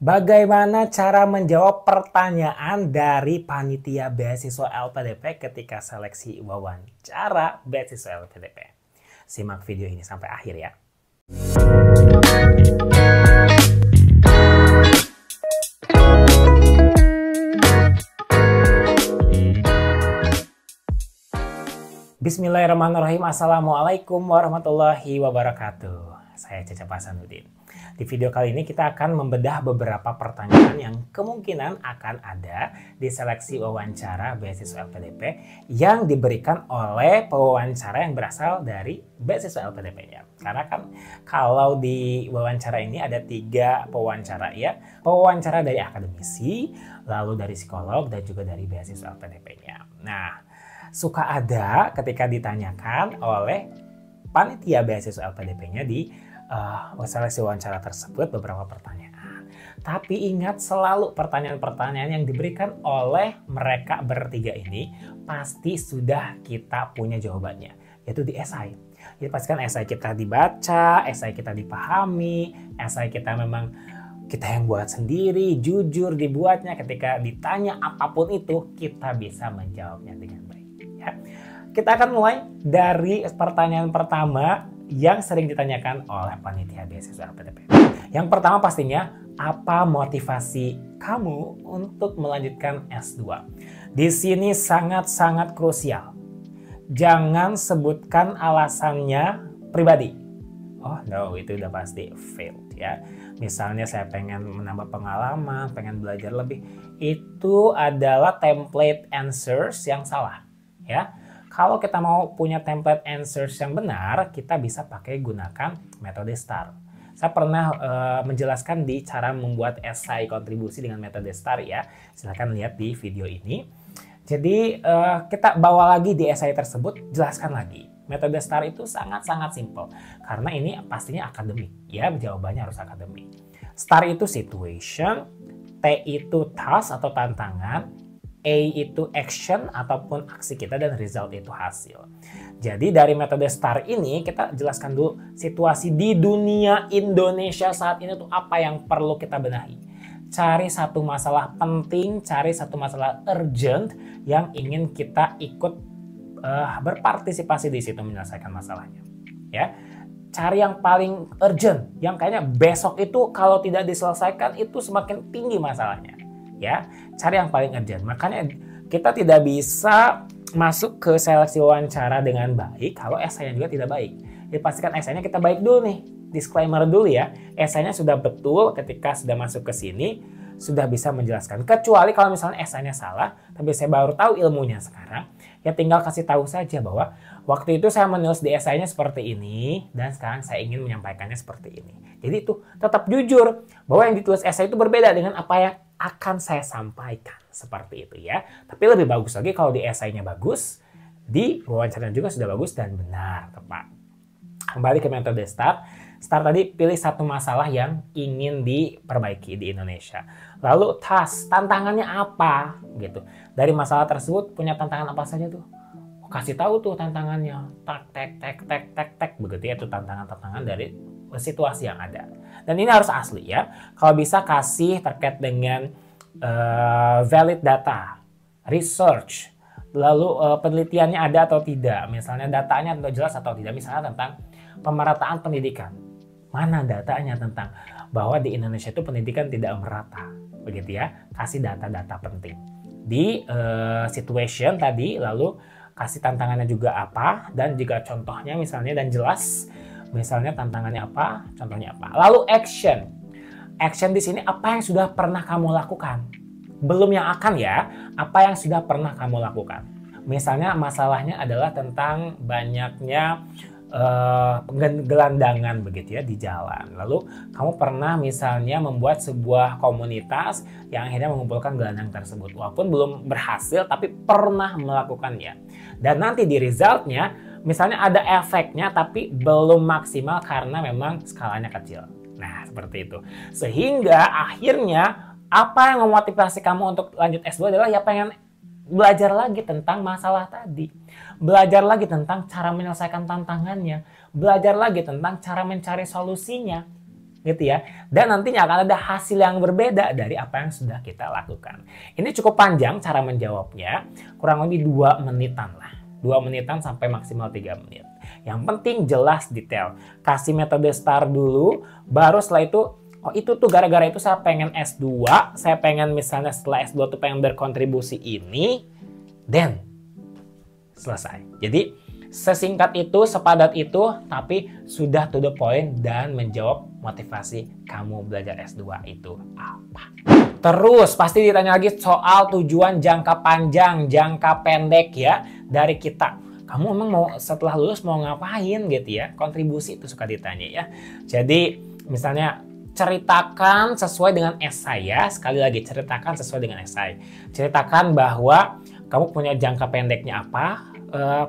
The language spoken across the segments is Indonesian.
Bagaimana cara menjawab pertanyaan dari panitia beasiswa LPDP ketika seleksi wawancara beasiswa LPDP? Simak video ini sampai akhir ya. Bismillahirrahmanirrahim. Assalamualaikum warahmatullahi wabarakatuh. Saya Cecep Hasanuddin. Di video kali ini kita akan membedah beberapa pertanyaan yang kemungkinan akan ada di seleksi wawancara beasiswa LPDP yang diberikan oleh pewawancara yang berasal dari beasiswa LPDP-nya. Karena kan kalau di wawancara ini ada 3 pewawancara ya. Pewawancara dari akademisi, lalu dari psikolog, dan juga dari beasiswa LPDP-nya. Nah, suka ada ketika ditanyakan oleh panitia beasiswa LPDP-nya di seleksi wawancara tersebut beberapa pertanyaan. Tapi ingat selalu pertanyaan-pertanyaan yang diberikan oleh mereka bertiga ini pasti sudah kita punya jawabannya, yaitu di esai. Jadi pastikan esai kita dibaca, esai kita dipahami, esai kita memang kita yang buat sendiri, jujur dibuatnya. Ketika ditanya apapun itu, kita bisa menjawabnya dengan baik. Ya. Kita akan mulai dari pertanyaan pertama yang sering ditanyakan oleh panitia beasiswa LPDP. Yang pertama pastinya, apa motivasi kamu untuk melanjutkan S2? Di sini sangat-sangat krusial. Jangan sebutkan alasannya pribadi. Oh no, itu udah pasti failed ya. Misalnya saya pengen menambah pengalaman, pengen belajar lebih. Itu adalah template answers yang salah ya. Kalau kita mau punya template answers yang benar, kita bisa pakai gunakan metode STAR. Saya pernah menjelaskan di cara membuat esai kontribusi dengan metode STAR ya. Silahkan lihat di video ini. Jadi kita bawa lagi di esai tersebut, jelaskan lagi. Metode STAR itu sangat-sangat simple. Karena ini pastinya akademik ya, jawabannya harus akademik. STAR itu situation, T itu task atau tantangan, A itu action ataupun aksi kita, dan result itu hasil. Jadi dari metode STAR ini kita jelaskan dulu situasi di dunia Indonesia saat ini tuh apa yang perlu kita benahi. Cari satu masalah penting, cari satu masalah urgent yang ingin kita ikut berpartisipasi di situ menyelesaikan masalahnya. Ya. Cari yang paling urgent, yang kayaknya besok itu kalau tidak diselesaikan itu semakin tinggi masalahnya. Ya, cari yang paling urgent. Makanya kita tidak bisa masuk ke seleksi wawancara dengan baik kalau esainya juga tidak baik. Dipastikan esainya kita baik dulu nih. Disclaimer dulu ya. Esainya sudah betul ketika sudah masuk ke sini, sudah bisa menjelaskan. Kecuali kalau misalnya esainya salah, tapi saya baru tahu ilmunya sekarang, ya tinggal kasih tahu saja bahwa waktu itu saya menulis di esainya seperti ini, dan sekarang saya ingin menyampaikannya seperti ini. Jadi itu tetap jujur bahwa yang ditulis esai itu berbeda dengan apa yang akan saya sampaikan, seperti itu ya. Tapi lebih bagus lagi kalau di esainya bagus, di wawancaranya juga sudah bagus dan benar, tepat. Kembali ke metode STAR. STAR tadi pilih satu masalah yang ingin diperbaiki di Indonesia. Lalu task, tantangannya apa gitu. Dari masalah tersebut punya tantangan apa saja tuh? Kasih tahu tuh tantangannya. Tek begitu ya, itu tantangan-tantangan dari situasi yang ada. Dan ini harus asli ya. Kalau bisa kasih terkait dengan valid data, research, lalu penelitiannya ada atau tidak, misalnya datanya jelas atau tidak, misalnya tentang pemerataan pendidikan. Mana datanya tentang bahwa di Indonesia itu pendidikan tidak merata, begitu ya. Kasih data-data penting. Di situation tadi, lalu kasih tantangannya juga apa, dan juga contohnya misalnya, dan jelas. Misalnya tantangannya apa, contohnya apa. Lalu action. Action di sini apa yang sudah pernah kamu lakukan. Belum yang akan ya, apa yang sudah pernah kamu lakukan. Misalnya masalahnya adalah tentang banyaknya gelandangan begitu ya di jalan. Lalu kamu pernah misalnya membuat sebuah komunitas yang akhirnya mengumpulkan gelandang tersebut. Walaupun belum berhasil, tapi pernah melakukannya. Dan nanti di resultnya, misalnya ada efeknya tapi belum maksimal karena memang skalanya kecil. Nah, seperti itu. Sehingga akhirnya apa yang memotivasi kamu untuk lanjut S2 adalah ya pengen belajar lagi tentang masalah tadi. Belajar lagi tentang cara menyelesaikan tantangannya. Belajar lagi tentang cara mencari solusinya. gitu ya. Dan nantinya akan ada hasil yang berbeda dari apa yang sudah kita lakukan. Ini cukup panjang cara menjawabnya, kurang lebih 2 menitan lah. 2 menitan sampai maksimal 3 menit. Yang penting jelas detail. Kasih metode STAR dulu, baru setelah itu, oh itu tuh gara-gara itu saya pengen S2, saya pengen misalnya setelah S2 tuh pengen berkontribusi ini, dan selesai. Jadi sesingkat itu, sepadat itu, tapi sudah to the point dan menjawab motivasi kamu belajar S2 itu apa. Terus pasti ditanya lagi soal tujuan jangka panjang, jangka pendek ya dari kita. Kamu emang mau setelah lulus mau ngapain gitu ya? Kontribusi itu suka ditanya ya. Jadi misalnya ceritakan sesuai dengan esai ya. Sekali lagi ceritakan sesuai dengan esai. Ceritakan bahwa kamu punya jangka pendeknya apa,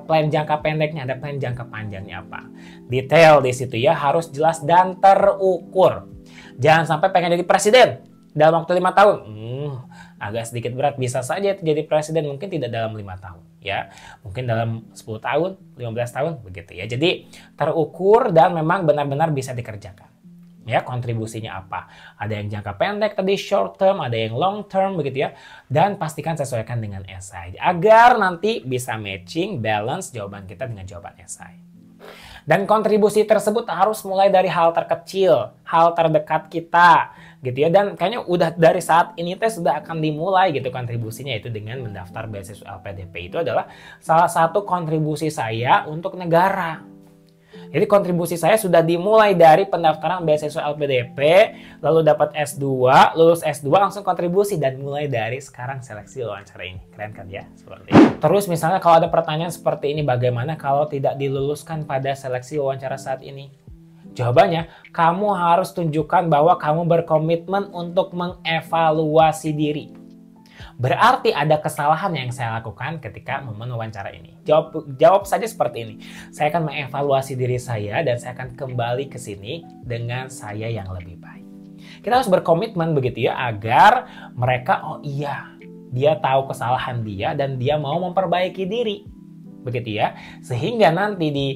plan jangka pendeknya, ada plan jangka panjangnya apa. Detail di situ ya, harus jelas dan terukur. Jangan sampai pengen jadi presiden dalam waktu 5 tahun. Agak sedikit berat, bisa saja itu jadi presiden, mungkin tidak dalam 5 tahun ya. Mungkin dalam 10 tahun, 15 tahun begitu ya. Jadi terukur dan memang benar-benar bisa dikerjakan. Ya, kontribusinya apa? Ada yang jangka pendek tadi, short term, ada yang long term begitu ya. Dan pastikan sesuaikan dengan esai agar nanti bisa matching, balance jawaban kita dengan jawaban esai. Dan kontribusi tersebut harus mulai dari hal terkecil, hal terdekat kita gitu ya. Dan kayaknya udah dari saat ini sudah akan dimulai gitu kontribusinya, itu dengan mendaftar beasiswa LPDP. Itu adalah salah satu kontribusi saya untuk negara. Jadi kontribusi saya sudah dimulai dari pendaftaran beasiswa LPDP, lalu dapat S2, lulus S2 langsung kontribusi, dan mulai dari sekarang seleksi wawancara ini. Keren kan ya? Seperti itu. Terus misalnya kalau ada pertanyaan seperti ini, bagaimana kalau tidak diluluskan pada seleksi wawancara saat ini? Jawabannya, kamu harus tunjukkan bahwa kamu berkomitmen untuk mengevaluasi diri. Berarti ada kesalahan yang saya lakukan ketika momen wawancara ini. Jawab saja seperti ini. Saya akan mengevaluasi diri saya dan saya akan kembali ke sini dengan saya yang lebih baik. Kita harus berkomitmen begitu ya, agar mereka, oh iya, dia tahu kesalahan dia dan dia mau memperbaiki diri. Begitu ya, sehingga nanti di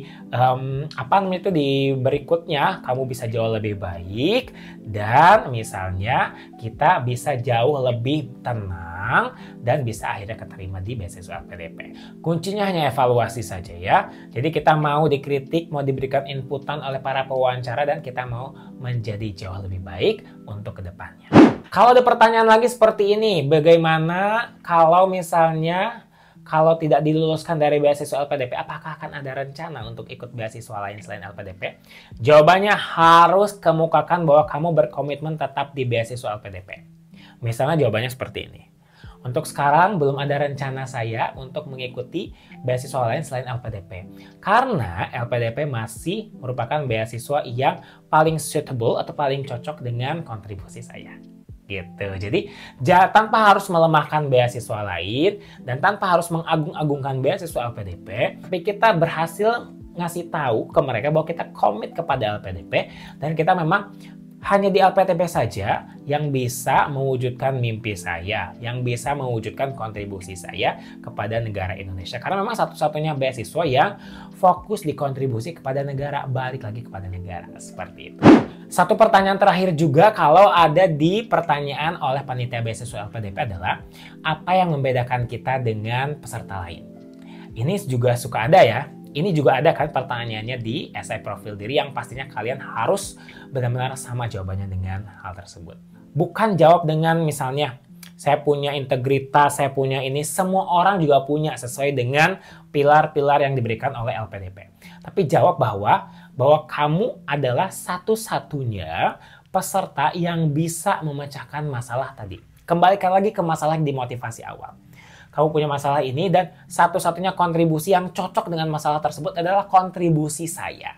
di berikutnya kamu bisa jauh lebih baik, dan misalnya kita bisa jauh lebih tenang dan bisa akhirnya keterima di beasiswa LPDP. Kuncinya hanya evaluasi saja ya. Jadi kita mau dikritik, mau diberikan inputan oleh para pewawancara, dan kita mau menjadi jauh lebih baik untuk kedepannya. Kalau ada pertanyaan lagi seperti ini, bagaimana kalau misalnya kalau tidak diluluskan dari beasiswa LPDP, apakah akan ada rencana untuk ikut beasiswa lain selain LPDP? Jawabannya harus kemukakan bahwa kamu berkomitmen tetap di beasiswa LPDP. Misalnya jawabannya seperti ini. Untuk sekarang belum ada rencana saya untuk mengikuti beasiswa lain selain LPDP. Karena LPDP masih merupakan beasiswa yang paling suitable atau paling cocok dengan kontribusi saya. Gitu. Jadi tanpa harus melemahkan beasiswa lain dan tanpa harus mengagung-agungkan beasiswa LPDP, tapi kita berhasil ngasih tahu ke mereka bahwa kita komit kepada LPDP dan kita memang hanya di LPDP saja yang bisa mewujudkan mimpi saya, yang bisa mewujudkan kontribusi saya kepada negara Indonesia. Karena memang satu-satunya beasiswa yang fokus di kontribusi kepada negara, balik lagi kepada negara, seperti itu. Satu pertanyaan terakhir juga kalau ada di pertanyaan oleh panitia beasiswa LPDP adalah, apa yang membedakan kita dengan peserta lain? Ini juga suka ada ya. Ini juga ada kan pertanyaannya di esai profil diri yang pastinya kalian harus benar-benar sama jawabannya dengan hal tersebut. Bukan jawab dengan misalnya, saya punya integritas, saya punya ini, semua orang juga punya sesuai dengan pilar-pilar yang diberikan oleh LPDP. Tapi jawab bahwa kamu adalah satu-satunya peserta yang bisa memecahkan masalah tadi. Kembalikan lagi ke masalah di motivasi awal. Kamu punya masalah ini dan satu-satunya kontribusi yang cocok dengan masalah tersebut adalah kontribusi saya.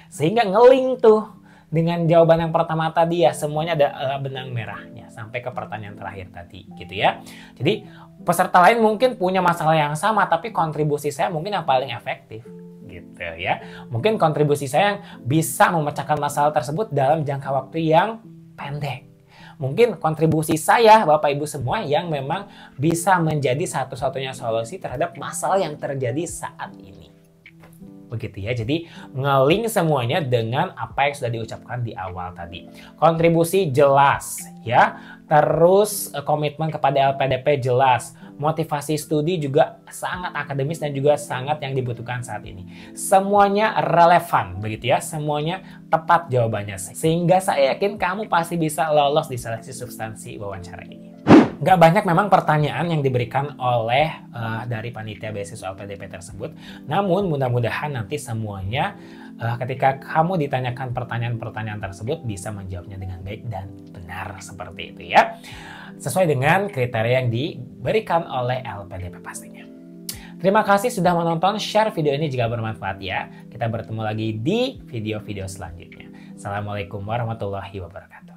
Sehingga ngeling tuh dengan jawaban yang pertama tadi ya, semuanya ada benang merahnya sampai ke pertanyaan terakhir tadi gitu ya. Jadi peserta lain mungkin punya masalah yang sama tapi kontribusi saya mungkin yang paling efektif gitu ya. Mungkin kontribusi saya yang bisa memecahkan masalah tersebut dalam jangka waktu yang pendek. Mungkin kontribusi saya, Bapak Ibu semua, yang memang bisa menjadi satu-satunya solusi terhadap masalah yang terjadi saat ini. begitu ya. Jadi nge-link semuanya dengan apa yang sudah diucapkan di awal tadi. Kontribusi jelas ya, terus komitmen kepada LPDP jelas, motivasi studi juga sangat akademis dan juga sangat yang dibutuhkan saat ini. Semuanya relevan begitu ya, semuanya tepat jawabannya. Sehingga saya yakin kamu pasti bisa lolos di seleksi substansi wawancara ini. Nggak banyak memang pertanyaan yang diberikan oleh dari panitia beasiswa LPDP tersebut. Namun mudah-mudahan nanti semuanya ketika kamu ditanyakan pertanyaan-pertanyaan tersebut bisa menjawabnya dengan baik dan benar seperti itu ya. Sesuai dengan kriteria yang diberikan oleh LPDP pastinya. Terima kasih sudah menonton, share video ini jika bermanfaat ya. Kita bertemu lagi di video-video selanjutnya. Assalamualaikum warahmatullahi wabarakatuh.